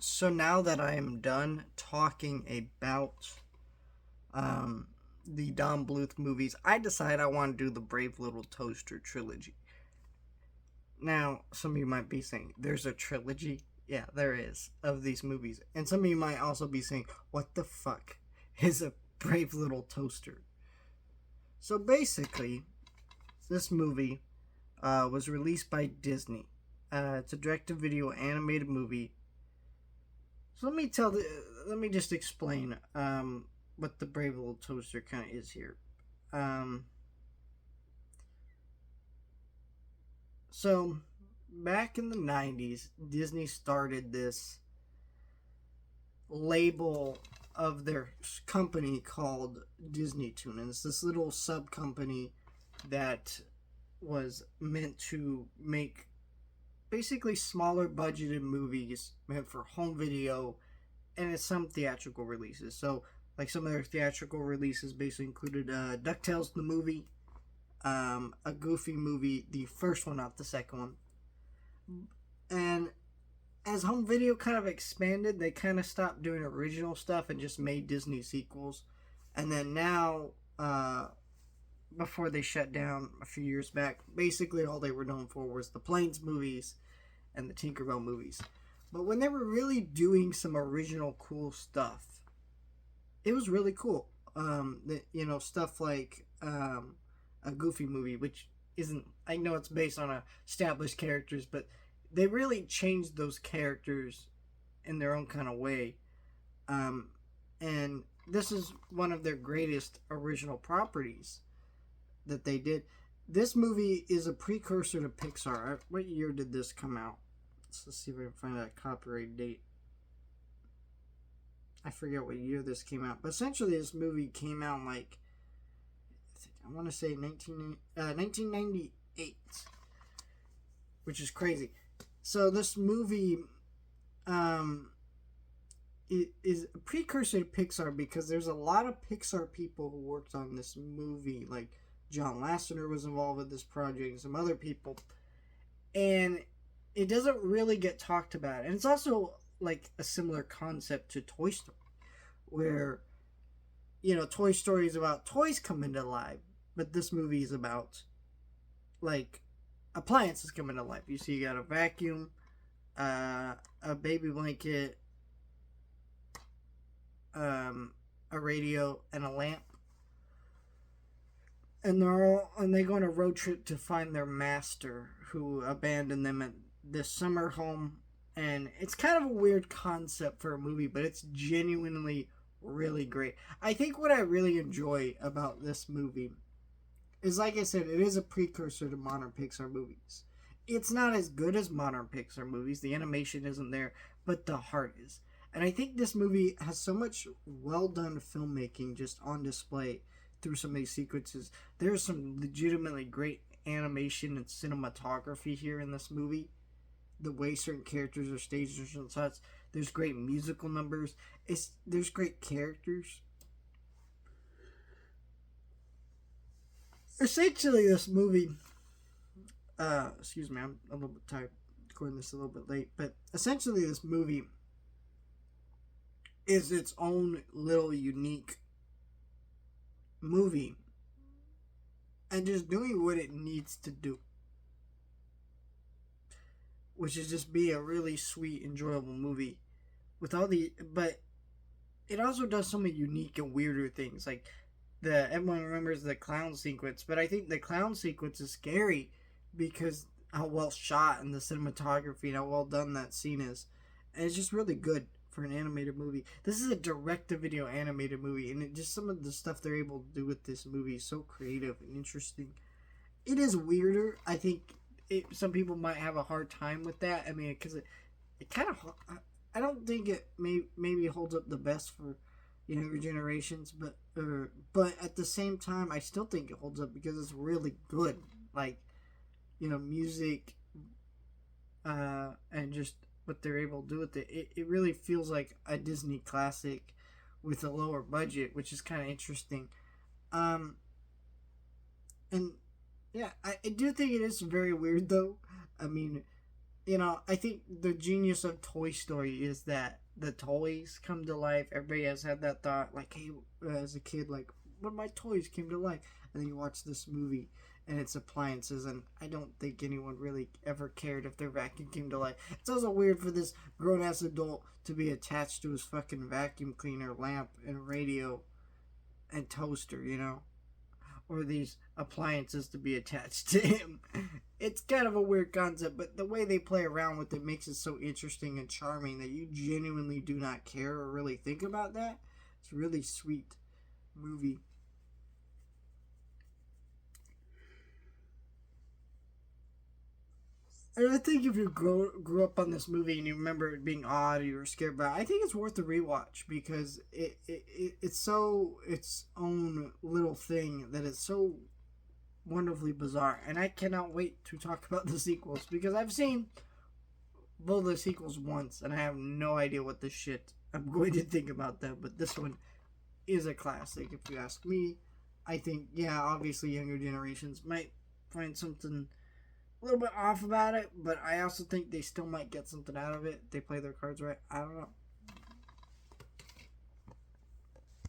So now that I am done talking about the Don Bluth movies, I decide I want to do the Brave Little Toaster trilogy. Now, some of you might be saying, there's a trilogy? Yeah, there is, of these movies. And some of you might also be saying, what the fuck is a Brave Little Toaster? So basically, this movie was released by Disney. It's a direct-to-video animated movie. So let me just explain what the Brave Little Toaster kind of is here. Um, so back in the 90s, Disney started this label of their company called Disney Toon, and it's this little sub company that was meant to make basically smaller budgeted movies meant for home video and it's some theatrical releases. So, like some of their theatrical releases basically included DuckTales the movie, a Goofy movie, the first one, not the second one. And as home video kind of expanded, they kind of stopped doing original stuff and just made Disney sequels. And then now, before they shut down a few years back, basically all they were known for was the Planes movies and the Tinkerbell movies. But when they were really doing some original cool stuff, it was really cool. Stuff like a Goofy movie, which isn't. I know it's based on established characters, but they really changed those characters in their own kind of way. And this is one of their greatest original properties that they did. This movie is a precursor to Pixar. What year did this come out? Let's see if I can find that copyright date. I forget what year this came out, but essentially this movie came out in I want to say 1998, which is crazy. So this movie it is a precursor to Pixar because there's a lot of Pixar people who worked on this movie, like John Lasseter was involved with this project and some other people, and it doesn't really get talked about. And it's also like a similar concept to Toy Story, where Toy Story is about toys coming to life, but this movie is about like appliances coming to life. You see, you got a vacuum, a baby blanket, a radio, and a lamp, and they go on a road trip to find their master who abandoned them at this summer home. And it's kind of a weird concept for a movie, but it's genuinely really great. I think what I really enjoy about this movie is, like I said, it is a precursor to modern Pixar movies. It's not as good as modern Pixar movies. The animation isn't there, but the heart is. And I think this movie has so much well done filmmaking just on display through some of these sequences. There's some legitimately great animation and cinematography here in this movie. The way certain characters are staged and such. There's great musical numbers. There's great characters. Essentially, this movie. Excuse me, I'm a little bit tired. Recording this a little bit late, but essentially, this movie is its own little unique movie, and just doing what it needs to do, which is just be a really sweet, enjoyable movie but it also does so many unique and weirder things. Like everyone remembers the clown sequence, but I think the clown sequence is scary because how well shot and the cinematography and how well done that scene is, and it's just really good for an animated movie. This is a direct-to-video animated movie, and some of the stuff they're able to do with this movie is so creative and interesting. It is weirder, I think. Some people might have a hard time with that. I mean, because it kind of, I don't think it maybe holds up the best for younger generations, but at the same time, I still think it holds up because it's really good. Like, music, and just what they're able to do with it. It really feels like a Disney classic with a lower budget, which is kind of interesting. And yeah, I do think it is very weird though. I mean, I think the genius of Toy Story is that the toys come to life. Everybody has had that thought, like, hey, as a kid, like, when my toys came to life. And then you watch this movie and it's appliances, and I don't think anyone really ever cared if their vacuum came to life. It's also weird for this grown ass adult to be attached to his fucking vacuum cleaner, lamp, and radio and toaster, or these appliances to be attached to him. It's kind of a weird concept, but the way they play around with it makes it so interesting and charming that you genuinely do not care or really think about that. It's a really sweet movie. And I think if you grew up on this movie and you remember it being odd or you were scared by it, I think it's worth a rewatch because it's so its own little thing that is so wonderfully bizarre. And I cannot wait to talk about the sequels because I've seen both the sequels once and I have no idea what the shit I'm going to think about them. But this one is a classic if you ask me. I think, yeah, obviously younger generations might find something a little bit off about it, but I also think they still might get something out of it if they play their cards right. I don't know.